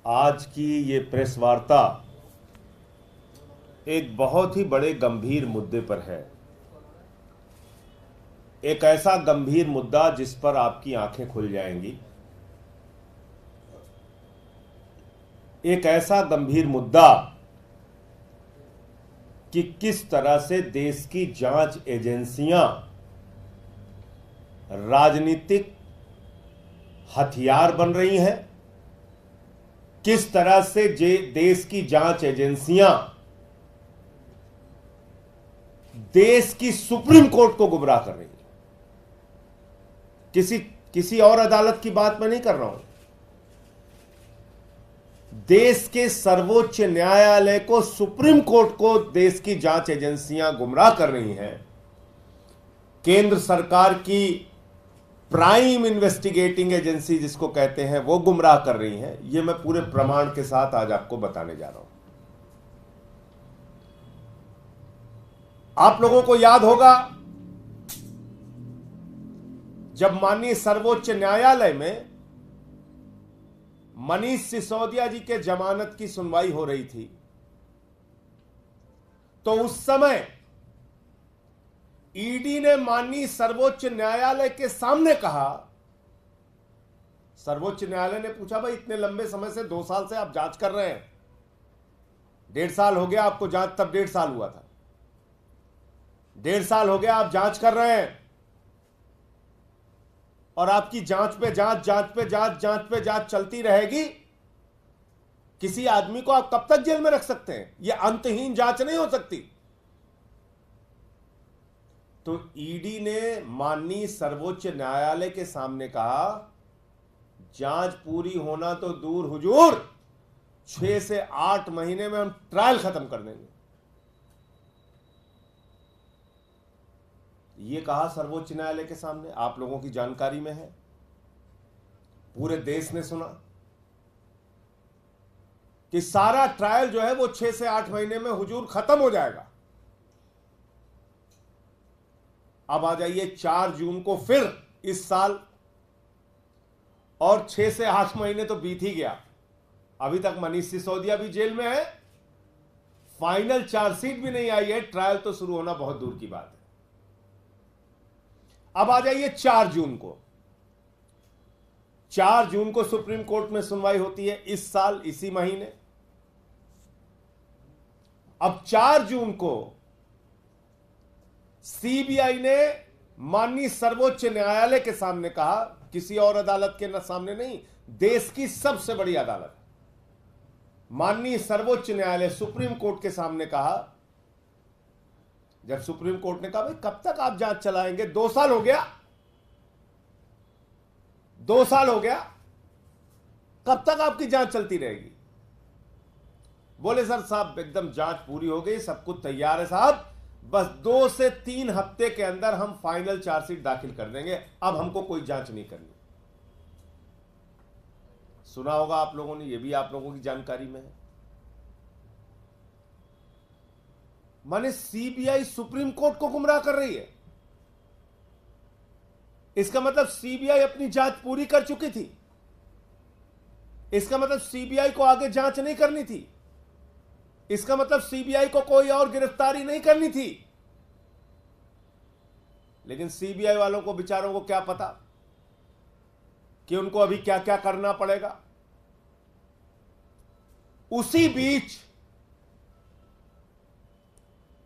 आज की ये प्रेस वार्ता एक बहुत ही बड़े गंभीर मुद्दे पर है। एक ऐसा गंभीर मुद्दा जिस पर आपकी आंखें खुल जाएंगी। एक ऐसा गंभीर मुद्दा कि किस तरह से देश की जांच एजेंसियां राजनीतिक हथियार बन रही हैं, किस तरह से देश की जांच एजेंसियां देश की सुप्रीम कोर्ट को गुमराह कर रही हैं। किसी और अदालत की बात मैं नहीं कर रहा हूं। देश के सर्वोच्च न्यायालय को, सुप्रीम कोर्ट को देश की जांच एजेंसियां गुमराह कर रही हैं। केंद्र सरकार की प्राइम इन्वेस्टिगेटिंग एजेंसी जिसको कहते हैं वो गुमराह कर रही हैं। ये मैं पूरे प्रमाण के साथ आज आपको बताने जा रहा हूं। आप लोगों को याद होगा जब माननीय सर्वोच्च न्यायालय में मनीष सिसोदिया जी के जमानत की सुनवाई हो रही थी, तो उस समय ईडी ने माननीय सर्वोच्च न्यायालय के सामने कहा, सर्वोच्च न्यायालय ने पूछा भाई इतने लंबे समय से 2 साल से आप जांच कर रहे हैं, 1.5 साल हो गया आपको जांच, तब 1.5 साल हुआ था, 1.5 साल हो गया आप जांच कर रहे हैं और आपकी जांच पे जांच चलती रहेगी। किसी आदमी को आप कब तक जेल में रख सकते हैं? यह अंतहीन जांच नहीं हो सकती। तो ईडी ने माननीय सर्वोच्च न्यायालय के सामने कहा, जांच पूरी होना तो दूर हुजूर, 6 से 8 महीने में हम ट्रायल खत्म कर देंगे। ये कहा सर्वोच्च न्यायालय के सामने, आप लोगों की जानकारी में है, पूरे देश ने सुना कि सारा ट्रायल जो है वो 6 से 8 महीने में हुजूर खत्म हो जाएगा। अब आ जाइए 4 जून को फिर इस साल, और 6 से 8 महीने तो बीत ही गया। अभी तक मनीष सिसोदिया भी जेल में है, फाइनल चार्जशीट भी नहीं आई है, ट्रायल तो शुरू होना बहुत दूर की बात है। अब आ जाइए 4 जून को। 4 जून को सुप्रीम कोर्ट में सुनवाई होती है इस साल, इसी महीने। अब 4 जून को सीबीआई ने माननीय सर्वोच्च न्यायालय के सामने कहा, किसी और अदालत के सामने नहीं, देश की सबसे बड़ी अदालत माननीय सर्वोच्च न्यायालय सुप्रीम कोर्ट के सामने कहा, जब सुप्रीम कोर्ट ने कहा भाई कब तक आप जांच चलाएंगे, 2 साल हो गया, 2 साल हो गया, कब तक आपकी जांच चलती रहेगी? बोले सर साहब एकदम जांच पूरी हो गई, सब कुछ तैयार है साहब, बस 2 से 3 हफ्ते के अंदर हम फाइनल चार्जशीट दाखिल कर देंगे, अब हमको कोई जांच नहीं करनी। सुना होगा आप लोगों ने, ये भी आप लोगों की जानकारी में है। माने सीबीआई सुप्रीम कोर्ट को गुमराह कर रही है। इसका मतलब सीबीआई अपनी जांच पूरी कर चुकी थी। इसका मतलब सीबीआई को आगे जांच नहीं करनी थी। इसका मतलब सीबीआई को कोई और गिरफ्तारी नहीं करनी थी। लेकिन सीबीआई वालों को, बेचारों को क्या पता कि उनको अभी क्या क्या करना पड़ेगा। उसी बीच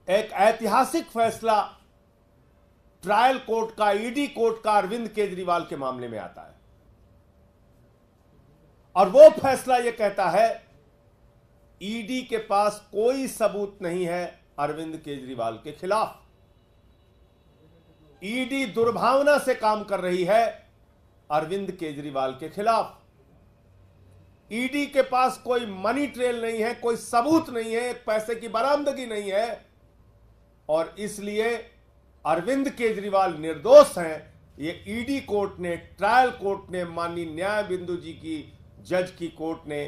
एक ऐतिहासिक फैसला ट्रायल कोर्ट का, ईडी कोर्ट का अरविंद केजरीवाल के मामले में आता है, और वो फैसला यह कहता है ईडी के पास कोई सबूत नहीं है अरविंद केजरीवाल के खिलाफ। ईडी दुर्भावना से काम कर रही है अरविंद केजरीवाल के खिलाफ। ईडी के पास कोई मनी ट्रेल नहीं है, कोई सबूत नहीं है, एक पैसे की बरामदगी नहीं है, और इसलिए अरविंद केजरीवाल निर्दोष हैं। ये ईडी कोर्ट ने, ट्रायल कोर्ट ने, माननीय न्याय बिंदु जी की जज की कोर्ट ने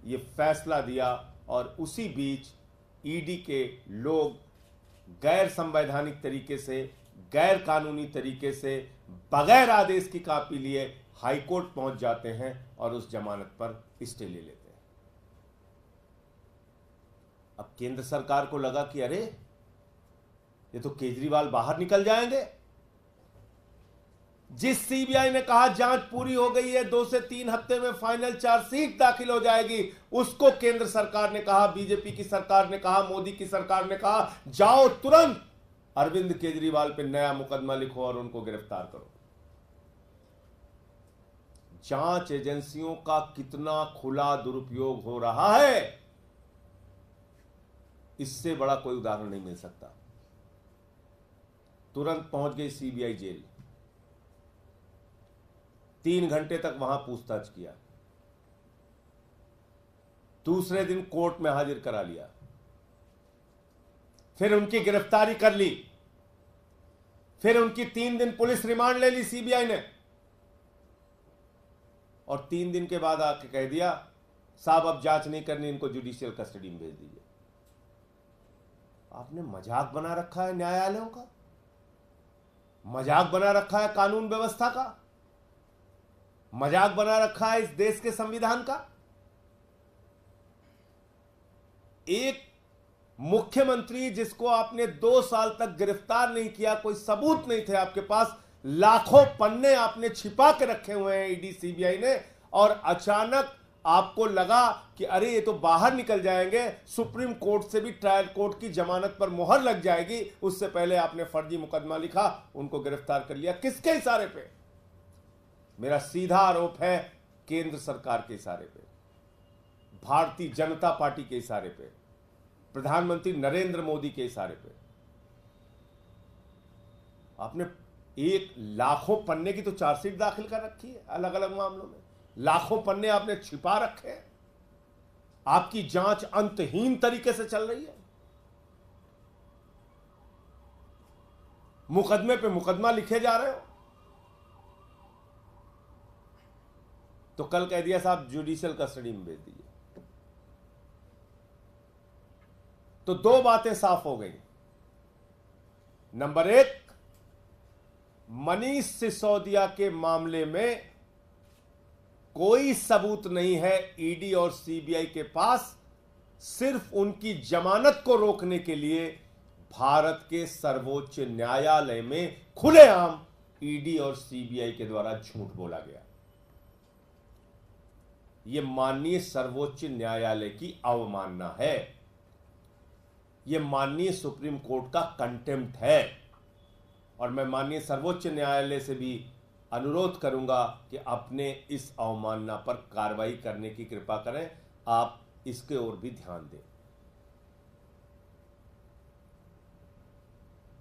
ये फैसला दिया, और उसी बीच ईडी के लोग गैर संवैधानिक तरीके से, गैर कानूनी तरीके से, बगैर आदेश की कॉपी लिए हाईकोर्ट पहुंच जाते हैं और उस जमानत पर स्टे ले लेते हैं। अब केंद्र सरकार को लगा कि अरे ये तो केजरीवाल बाहर निकल जाएंगे। जिस सीबीआई ने कहा जांच पूरी हो गई है, 2 से 3 हफ्ते में फाइनल चार्जशीट दाखिल हो जाएगी, उसको केंद्र सरकार ने कहा, बीजेपी की सरकार ने कहा, मोदी की सरकार ने कहा जाओ तुरंत अरविंद केजरीवाल पे नया मुकदमा लिखो और उनको गिरफ्तार करो। जांच एजेंसियों का कितना खुला दुरुपयोग हो रहा है, इससे बड़ा कोई उदाहरण नहीं मिल सकता। तुरंत पहुंच गई सीबीआई जेल, 3 घंटे तक वहां पूछताछ किया, दूसरे दिन कोर्ट में हाजिर करा लिया, फिर उनकी गिरफ्तारी कर ली, फिर उनकी 3 दिन पुलिस रिमांड ले ली सीबीआई ने, और 3 दिन के बाद आके कह दिया साहब अब जांच नहीं करनी, इनको जुडिशियल कस्टडी में भेज दीजिए। आपने मजाक बना रखा है न्यायालयों का, मजाक बना रखा है कानून व्यवस्था का, मजाक बना रखा है इस देश के संविधान का। एक मुख्यमंत्री जिसको आपने 2 साल तक गिरफ्तार नहीं किया, कोई सबूत नहीं थे आपके पास, लाखों पन्ने आपने छिपा के रखे हुए हैं ईडी सीबीआई ने, और अचानक आपको लगा कि अरे ये तो बाहर निकल जाएंगे, सुप्रीम कोर्ट से भी ट्रायल कोर्ट की जमानत पर मोहर लग जाएगी, उससे पहले आपने फर्जी मुकदमा लिखा, उनको गिरफ्तार कर लिया। किसके इशारे पे? मेरा सीधा आरोप है केंद्र सरकार के इशारे पे, भारतीय जनता पार्टी के इशारे पे, प्रधानमंत्री नरेंद्र मोदी के इशारे पे। आपने एक लाखों पन्ने की तो चार्जशीट दाखिल कर रखी है अलग अलग मामलों में, लाखों पन्ने आपने छिपा रखे हैं, आपकी जांच अंतहीन तरीके से चल रही है, मुकदमे पे मुकदमा लिखे जा रहे हो। तो कल कह दिया साहब जुडिशियल कस्टडी में भेज दीजिए। तो 2 बातें साफ हो गई। नंबर 1, मनीष सिसोदिया के मामले में कोई सबूत नहीं है ईडी और सीबीआई के पास, सिर्फ उनकी जमानत को रोकने के लिए भारत के सर्वोच्च न्यायालय में खुलेआम ईडी और सीबीआई के द्वारा झूठ बोला गया। यह माननीय सर्वोच्च न्यायालय की अवमानना है, यह माननीय सुप्रीम कोर्ट का कंटेम्प्ट है, और मैं माननीय सर्वोच्च न्यायालय से भी अनुरोध करूंगा कि अपने इस अवमानना पर कार्रवाई करने की कृपा करें, आप इसके ओर भी ध्यान दें।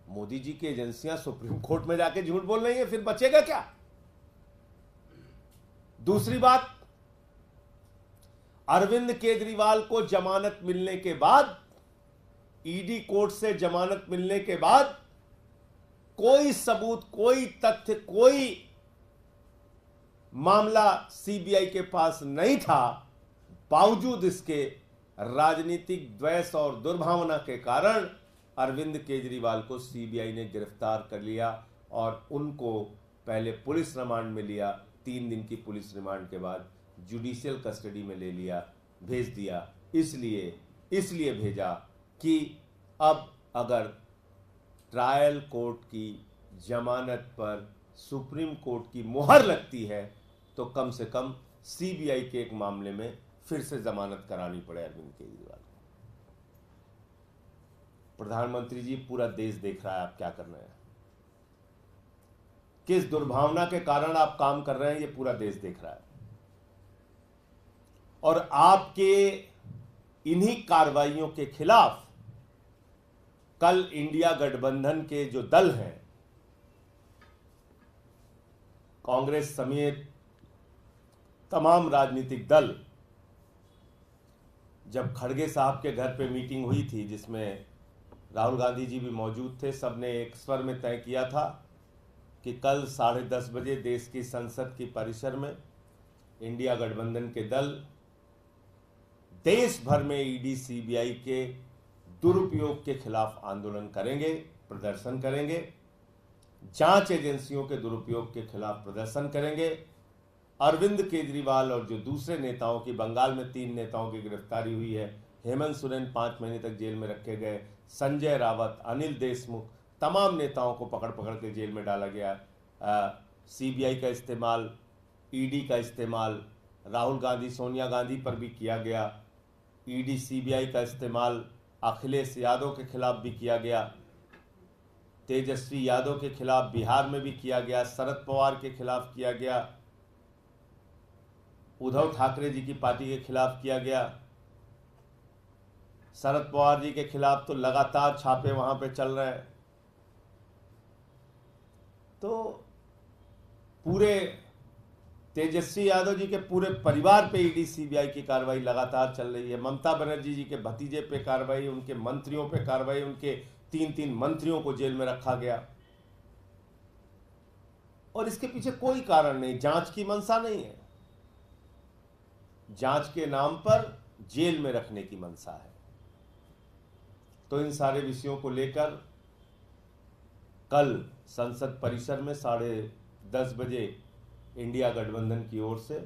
मोदी जी की एजेंसियां सुप्रीम कोर्ट में जाके झूठ बोल रही हैं, फिर बचेगा क्या? दूसरी बात, अरविंद केजरीवाल को जमानत मिलने के बाद, ईडी कोर्ट से जमानत मिलने के बाद कोई सबूत, कोई तथ्य, कोई मामला सीबीआई के पास नहीं था। बावजूद इसके राजनीतिक द्वेष और दुर्भावना के कारण अरविंद केजरीवाल को सीबीआई ने गिरफ्तार कर लिया और उनको पहले पुलिस रिमांड में लिया, 3 दिन की पुलिस रिमांड के बाद जुडिशियल कस्टडी में ले लिया, भेज दिया। इसलिए भेजा कि अब अगर ट्रायल कोर्ट की जमानत पर सुप्रीम कोर्ट की मुहर लगती है तो कम से कम सीबीआई के एक मामले में फिर से जमानत करानी पड़े अरविंद केजरीवाल को। प्रधानमंत्री जी, पूरा देश देख रहा है आप क्या कर रहे हैं, किस दुर्भावना के कारण आप काम कर रहे हैं, ये पूरा देश देख रहा है। और आपके इन्हीं कार्रवाइयों के खिलाफ कल इंडिया गठबंधन के जो दल हैं, कांग्रेस समेत तमाम राजनीतिक दल, जब खड़गे साहब के घर पे मीटिंग हुई थी जिसमें राहुल गांधी जी भी मौजूद थे, सबने एक स्वर में तय किया था कि कल 10:30 बजे देश की संसद की परिसर में इंडिया गठबंधन के दल देश भर में ईडी सीबीआई के दुरुपयोग के खिलाफ आंदोलन करेंगे, प्रदर्शन करेंगे, जांच एजेंसियों के दुरुपयोग के खिलाफ प्रदर्शन करेंगे। अरविंद केजरीवाल और जो दूसरे नेताओं की, बंगाल में 3 नेताओं की गिरफ्तारी हुई है, हेमंत सोरेन 5 महीने तक जेल में रखे गए, संजय रावत, अनिल देशमुख, तमाम नेताओं को पकड़ पकड़ के जेल में डाला गया। सीबीआई का इस्तेमाल, ईडी का इस्तेमाल राहुल गांधी, सोनिया गांधी पर भी किया गया। ईडी सीबीआई का इस्तेमाल अखिलेश यादव के खिलाफ भी किया गया, तेजस्वी यादव के खिलाफ बिहार में भी किया गया, शरद पवार के खिलाफ किया गया, उद्धव ठाकरे जी की पार्टी के खिलाफ किया गया। शरद पवार जी के खिलाफ तो लगातार छापे वहां पे चल रहे हैं। तो पूरे तेजस्वी यादव जी के पूरे परिवार पे ईडी सीबीआई की कार्रवाई लगातार चल रही है। ममता बनर्जी जी के भतीजे पे कार्रवाई, उनके मंत्रियों पे कार्रवाई, उनके 3-3 मंत्रियों को जेल में रखा गया और इसके पीछे कोई कारण नहीं, जांच की मंशा नहीं है, जांच के नाम पर जेल में रखने की मंशा है। तो इन सारे विषयों को लेकर कल संसद परिसर में 10:30 बजे इंडिया गठबंधन की ओर से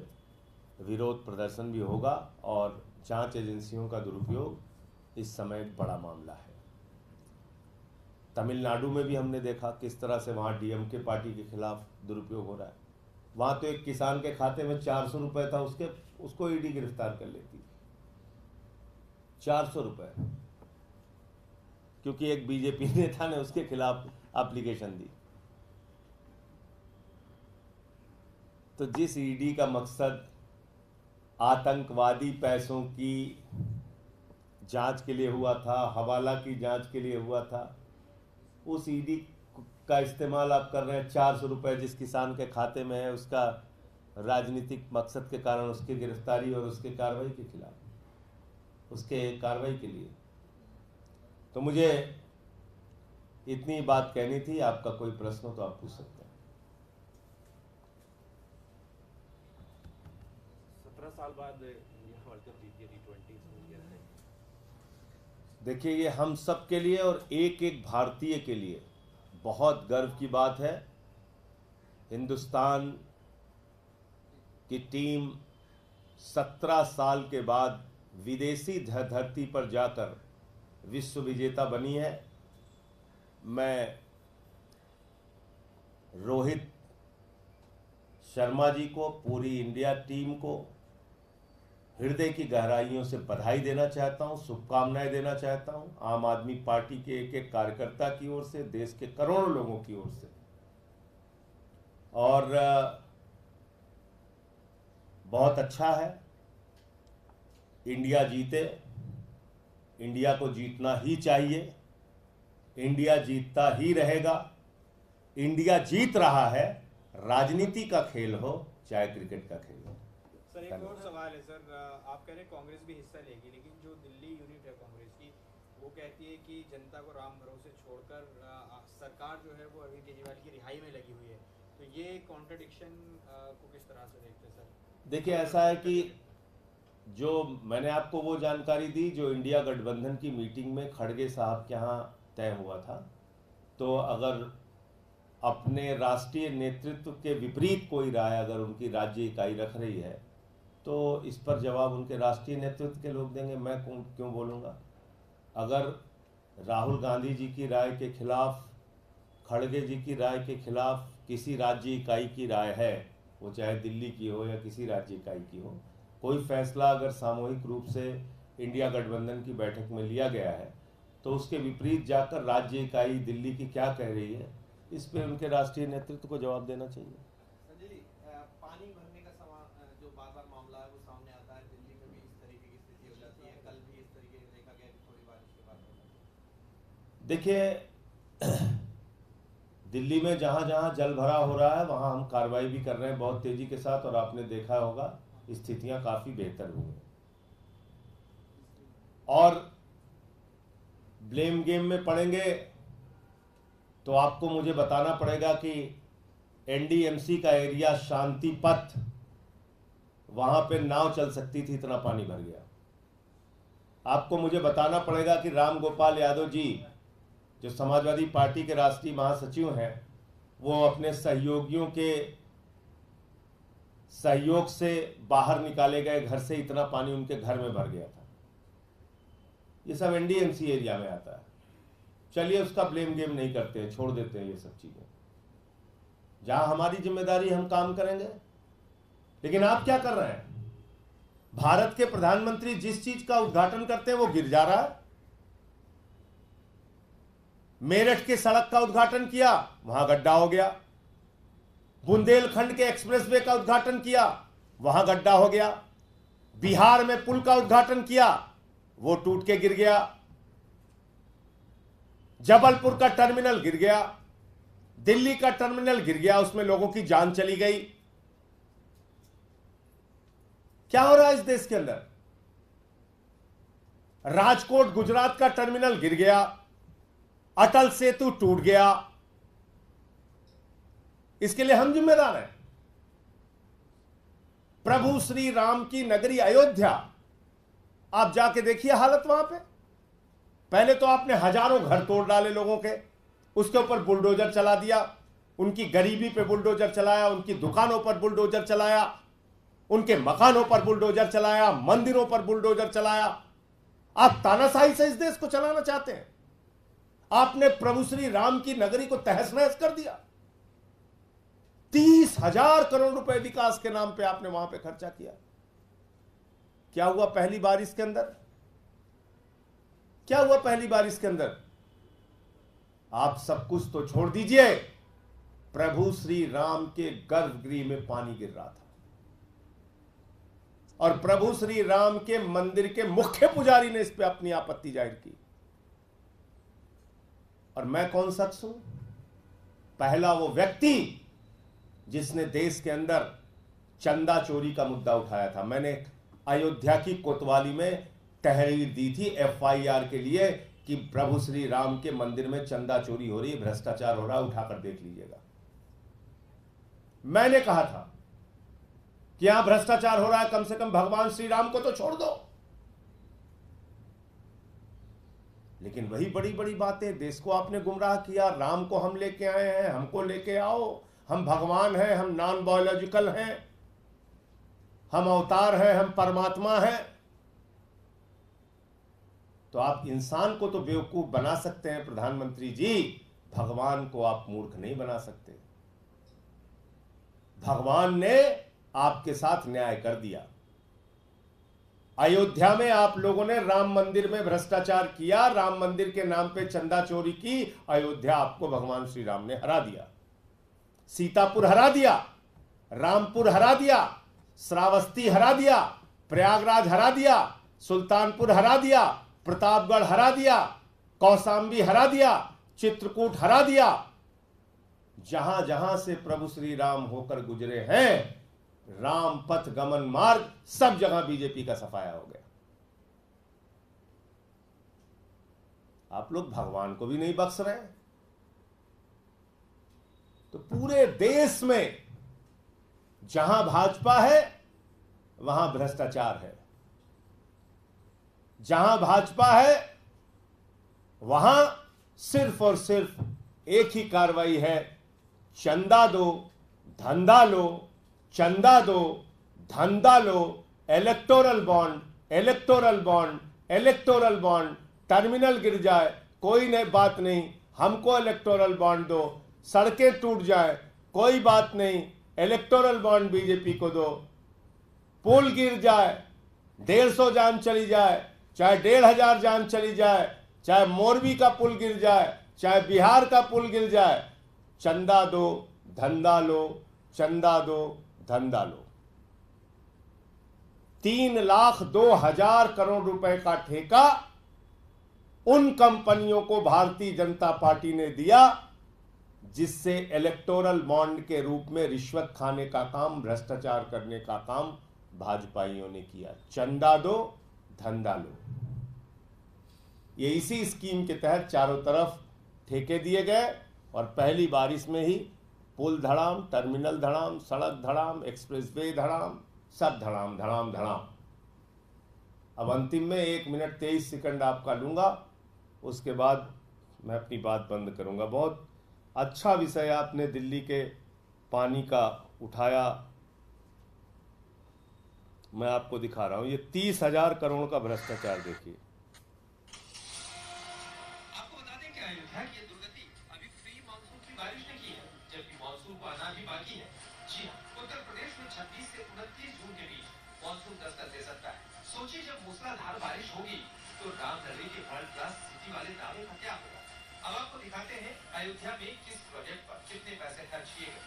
विरोध प्रदर्शन भी होगा और जांच एजेंसियों का दुरुपयोग इस समय एक बड़ा मामला है। तमिलनाडु में भी हमने देखा किस तरह से वहां डीएमके पार्टी के खिलाफ दुरुपयोग हो रहा है। वहां तो एक किसान के खाते में 400 रुपए था, उसको ईडी गिरफ्तार कर लेती। 400 रुपए, क्योंकि एक बीजेपी नेता ने उसके खिलाफ एप्लीकेशन दी। तो जिस ईडी का मकसद आतंकवादी पैसों की जांच के लिए हुआ था, हवाला की जांच के लिए हुआ था, उस ईडी का इस्तेमाल आप कर रहे हैं। 400 रुपए जिस किसान के खाते में है, उसका राजनीतिक मकसद के कारण उसकी गिरफ्तारी और उसके कार्रवाई के खिलाफ, उसके कार्रवाई के लिए। तो मुझे इतनी बात कहनी थी। आपका कोई प्रश्न हो तो आप पूछ सकते हैं। 17 साल बाद इंडिया वर्ल्ड कप जीती है, T20 है। देखिए, ये हम सब के लिए और एक एक भारतीय के लिए बहुत गर्व की बात है। हिंदुस्तान की टीम 17 साल के बाद विदेशी धरती पर जाकर विश्व विजेता बनी है। मैं रोहित शर्मा जी को, पूरी इंडिया टीम को हृदय की गहराइयों से बधाई देना चाहता हूं, शुभकामनाएं देना चाहता हूं। आम आदमी पार्टी के एक एक कार्यकर्ता की ओर से, देश के करोड़ों लोगों की ओर से। और बहुत अच्छा है, इंडिया जीते, इंडिया को जीतना ही चाहिए, इंडिया जीतता ही रहेगा। इंडिया जीत रहा है, राजनीति का खेल हो चाहे क्रिकेट का खेल हो। सर, एक और सवाल है सर, आप कह रहे हैं कांग्रेस भी हिस्सा लेगी, लेकिन जो दिल्ली यूनिट है कांग्रेस की, वो कहती है कि जनता को राम भरोसे छोड़कर सरकार जो है वो अरविंद केजरीवाल की रिहाई में लगी हुई है। तो ये कॉन्ट्रडिक्शन को किस तरह से देखते हैं सर? देखिए, ऐसा है कि जो मैंने आपको वो जानकारी दी जो इंडिया गठबंधन की मीटिंग में खड़गे साहब के यहाँ तय हुआ था, तो अगर अपने राष्ट्रीय नेतृत्व के विपरीत कोई राय अगर उनकी राज्य इकाई रख रही है तो इस पर जवाब उनके राष्ट्रीय नेतृत्व के लोग देंगे, मैं क्यों बोलूँगा। अगर राहुल गांधी जी की राय के खिलाफ, खड़गे जी की राय के खिलाफ किसी राज्य इकाई की राय है, वो चाहे दिल्ली की हो या किसी राज्य इकाई की हो, कोई फैसला अगर सामूहिक रूप से इंडिया गठबंधन की बैठक में लिया गया है तो उसके विपरीत जाकर राज्य इकाई दिल्ली की क्या कह रही है, इस पे उनके राष्ट्रीय नेतृत्व को जवाब देना चाहिए। संजय जी, पानी भरने का जो बार-बार मामला है वो सामने आता है, दिल्ली में भी इस तरीके की स्थिति हो जाती है, कल भी इस तरीके से देखा गया कि थोड़ी बारिश के बाद। देखिए, दिल्ली में जहां जहां जल भरा हो रहा है वहां हम कार्रवाई भी कर रहे हैं बहुत तेजी के साथ, और आपने देखा होगा स्थितियां काफी बेहतर हुई हैं। और ब्लेम गेम में पड़ेंगे तो आपको मुझे बताना पड़ेगा कि एनडीएमसी का एरिया शांति पथ, वहां पे नाव चल सकती थी, इतना पानी भर गया। आपको मुझे बताना पड़ेगा कि राम गोपाल यादव जी जो समाजवादी पार्टी के राष्ट्रीय महासचिव हैं, वो अपने सहयोगियों के सहयोग से बाहर निकाले गए घर से इतना पानी उनके घर में भर गया था। ये सब एनडीएमसी एरिया में आता है। चलिए उसका ब्लेम गेम नहीं करते हैं, छोड़ देते हैं ये सब चीजें। जहां हमारी जिम्मेदारी हम काम करेंगे। लेकिन आप क्या कर रहे हैं? भारत के प्रधानमंत्री जिस चीज का उद्घाटन करते हैं वो गिर जा रहा है। मेरठ के सड़क का उद्घाटन किया, वहां गड्ढा हो गया। बुंदेलखंड के एक्सप्रेसवे का उद्घाटन किया, वहां गड्ढा हो गया। बिहार में पुल का उद्घाटन किया, वो टूट के गिर गया। जबलपुर का टर्मिनल गिर गया, दिल्ली का टर्मिनल गिर गया, उसमें लोगों की जान चली गई। क्या हो रहा है इस देश के अंदर? राजकोट गुजरात का टर्मिनल गिर गया, अटल सेतु टूट गया। इसके लिए हम जिम्मेदार हैं। प्रभु श्री राम की नगरी अयोध्या, आप जाके देखिए हालत वहां पे। पहले तो आपने हजारों घर तोड़ डाले लोगों के, उसके ऊपर बुलडोजर चला दिया, उनकी गरीबी पे बुलडोजर चलाया, उनकी दुकानों पर बुलडोजर चलाया, उनके मकानों पर बुलडोजर चलाया, मंदिरों पर बुलडोजर चलाया। आप तानाशाही से इस देश को चलाना चाहते हैं। आपने प्रभु श्री राम की नगरी को तहस नहस कर दिया। 30,000 करोड़ रुपए विकास के नाम पे आपने वहां पे खर्चा किया। क्या हुआ पहली बारिश के अंदर? क्या हुआ पहली बारिश के अंदर? आप सब कुछ तो छोड़ दीजिए, प्रभु श्री राम के गर्भगृह में पानी गिर रहा था और प्रभु श्री राम के मंदिर के मुख्य पुजारी ने इस पे अपनी आपत्ति जाहिर की। और मैं कौन शख्स हूं? पहला वो व्यक्ति जिसने देश के अंदर चंदा चोरी का मुद्दा उठाया था। मैंने अयोध्या की कोतवाली में तहरीर दी थी एफआईआर के लिए कि प्रभु श्री राम के मंदिर में चंदा चोरी हो रही है, भ्रष्टाचार हो रहा है, उठाकर देख लीजिएगा। मैंने कहा था कि यहां भ्रष्टाचार हो रहा है, कम से कम भगवान श्री राम को तो छोड़ दो। लेकिन वही बड़ी बड़ी बातें, देश को आपने गुमराह किया। राम को हम लेके आए हैं, हमको लेके आओ, हम भगवान हैं, हम नॉन बायोलॉजिकल हैं, हम अवतार हैं, हम परमात्मा हैं। तो आप इंसान को तो बेवकूफ बना सकते हैं प्रधानमंत्री जी, भगवान को आप मूर्ख नहीं बना सकते। भगवान ने आपके साथ न्याय कर दिया। अयोध्या में आप लोगों ने राम मंदिर में भ्रष्टाचार किया, राम मंदिर के नाम पे चंदा चोरी की। अयोध्या आपको भगवान श्री राम ने हरा दिया। सीतापुर हरा दिया, रामपुर हरा दिया, श्रावस्ती हरा दिया, प्रयागराज हरा दिया, सुल्तानपुर हरा दिया, प्रतापगढ़ हरा दिया, कौशाम्बी हरा दिया, चित्रकूट हरा दिया। जहां जहां से प्रभु श्री राम होकर गुजरे हैं, राम पथ गमन मार्ग, सब जगह बीजेपी का सफाया हो गया। आप लोग भगवान को भी नहीं बख्श रहे। तो पूरे देश में जहां भाजपा है वहां भ्रष्टाचार है, जहां भाजपा है वहां सिर्फ और सिर्फ एक ही कार्रवाई है, चंदा दो, धंधा लो, चंदा दो, धंधा लो, electoral bond, electoral bond, electoral bond. Terminal गिर जाए कोई नई बात नहीं, हमको इलेक्टोरल बॉन्ड दो। सड़कें टूट जाए कोई बात नहीं, इलेक्टोरल बॉन्ड बीजेपी को दो। पुल गिर जाए, 150 जान चली जाए, चाहे 1,500 जान चली जाए, चाहे मोरबी का पुल गिर जाए, चाहे बिहार का पुल गिर जाए, चंदा दो, धंधा लो, चंदा दो, धंधा लो। 3,02,000 करोड़ रुपए का ठेका उन कंपनियों को भारतीय जनता पार्टी ने दिया जिससे इलेक्टोरल बॉन्ड के रूप में रिश्वत खाने का काम, भ्रष्टाचार करने का काम भाजपाइयों ने किया। चंदा दो, धंधा लो। ये इसी स्कीम के तहत चारों तरफ ठेके दिए गए और पहली बारिश में ही पुल धड़ाम, टर्मिनल धड़ाम, सड़क धड़ाम, एक्सप्रेसवे धड़ाम, सब धड़ाम धड़ाम धड़ाम। अब अंतिम में 1 मिनट 23 सेकंड आपका लूंगा, उसके बाद मैं अपनी बात बंद करूंगा। बहुत अच्छा विषय आपने दिल्ली के पानी का उठाया। मैं आपको दिखा रहा हूं, ये 30,000 करोड़ का भ्रष्टाचार देखिए। अयोध्या की ये दुर्गति अभी प्री मानसून की बारिश ने की है, जबकि मानसून को आना भी बाकी है। जी हाँ, उत्तर प्रदेश में 26 से 29 जून के बीच मानसून दस्तक दे सकता है। सोचिए जब मूसलाधार बारिश होगी तो रामनगरी के वर्ल्ड क्लास सिटी वाले दावे का क्या होगा। अब आपको दिखाते हैं अयोध्या में किस प्रोजेक्ट पर कितने पैसे खर्च किए गए।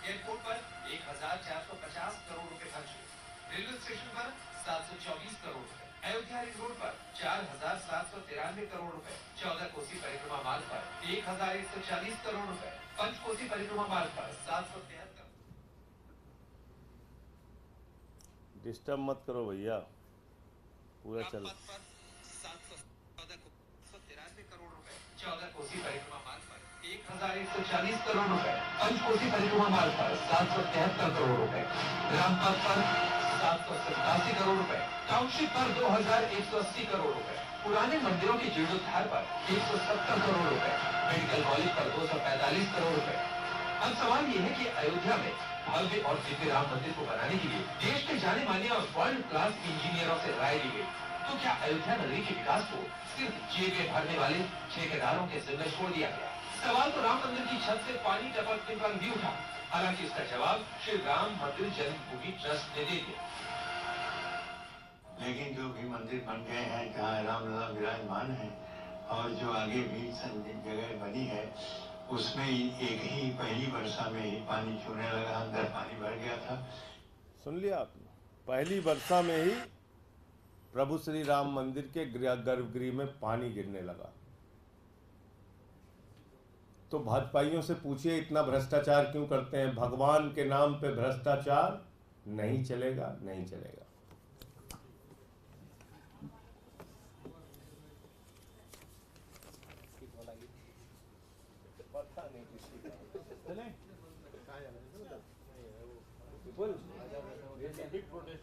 एयरपोर्ट पर 1450 करोड़ रुपए खर्च हुए, रेलवे स्टेशन पर 724 करोड़ रुपए, अयोध्या रिंग रोड पर 4793 करोड़ रुपए, 14 कोसी परिक्रमा मार्ग पर 1140 करोड़ रुपए, पंचकोसी परिक्रमा मार्ग पर 773। डिस्टर्ब मत करो भैया, पूरा चल। 793 करोड़ रुपए, 14 कोसी परिक्रमा मार्ग पर 1140 करोड़ रुपए, पंचकोसी परिक्रमा मार्ग पर 773 करोड़ रुपए, रामपथ पर 787 करोड़ रुपए, टाउनशिप पर 2180 करोड़ रुपए, पुराने मंदिरों के जीर्णोद्धार पर 170 करोड़ रुपए, मेडिकल कॉलेज पर 245 करोड़ रुपए। अब सवाल ये है कि अयोध्या में भव्य और दिव्य राम मंदिर को बनाने के लिए देश के जाने माने और वर्ल्ड क्लास इंजीनियरों से राय ली गई, तो क्या अयोध्या नगरी के विकास को सिर्फ जेबें भरने वाले ठेकेदारों के जिम्मे छोड़ दिया गया? सवाल तो राम मंदिर की छत से पानी टपकने पर भी उठा, हालांकि इसका जवाब श्री राम मंदिर जन्मभूमि ट्रस्ट ने दे दिया। लेकिन जो भी मंदिर बन गए हैं जहाँ रामलला विराजमान है और जो आगे भी जगह बनी है उसमें एक ही पहली वर्षा में ही पानी छूने लगा, अंदर पानी भर गया था। सुन लिया आपने, पहली वर्षा में ही प्रभु श्री राम मंदिर के गर्भगृह में पानी गिरने लगा। तो भाजपाइयों से पूछिए इतना भ्रष्टाचार क्यों करते हैं? भगवान के नाम पे भ्रष्टाचार नहीं चलेगा, नहीं चलेगा। Big protest